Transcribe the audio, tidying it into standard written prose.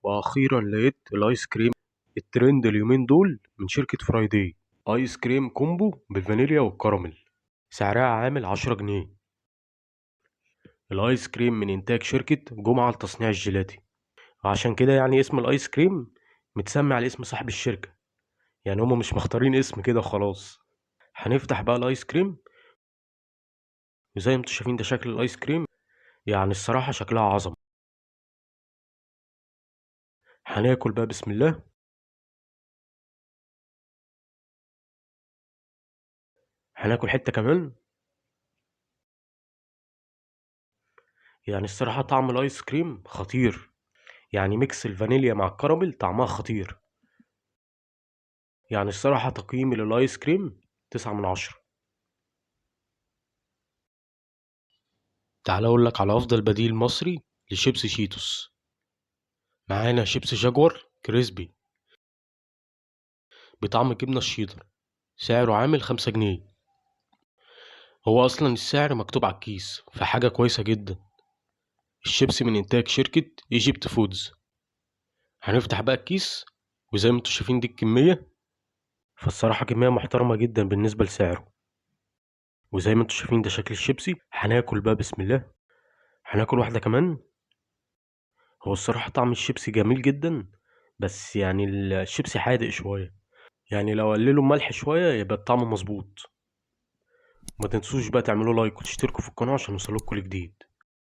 واخيرا لقيت الايس كريم الترند اليومين دول من شركة فرايداي. ايس كريم كومبو بالفانيليا والكراميل، سعرها عامل 10 جنيه. الايس كريم من انتاج شركة جمعة لتصنيع الجيلاتي، وعشان كده يعني اسم الايس كريم متسمي على اسم صاحب الشركة. يعني هما مش مختارين اسم كده خلاص. هنفتح بقى الايس كريم، وزي ما انتوا شايفين ده شكل الايس كريم. يعني الصراحة شكلها عظمة. هناكل بقى بسم الله. هناكل حتة كمان. يعني الصراحة طعم الايس كريم خطير. يعني ميكس الفانيليا مع الكراميل طعمها خطير. يعني الصراحة تقييمي للآيس كريم 9 من 10. تعال أقول لك على أفضل بديل مصري لشيبسي شيتوس. معانا شيبسي جاكور كريسبي بطعم الجبنة الشيدر، سعره عامل 5 جنيه. هو أصلا السعر مكتوب على الكيس، فحاجة كويسة جدا. الشيبسي من إنتاج شركة ايجيبت فودز. هنفتح بقى الكيس، وزي ما انتوا شايفين دي الكمية. فالصراحة كمية محترمة جدا بالنسبة لسعره. وزي ما انتوا شايفين ده شكل الشيبسي. هناكل بقى بسم الله. هناكل واحدة كمان. هو الصراحة طعم الشيبسي جميل جدا، بس يعني الشيبسي حادق شوية. يعني لو قللوا الملح شوية يبقى الطعم مظبوط. ما تنسوش بقى تعملوا لايك وتشتركوا في القناة عشان يوصلكوا كل جديد.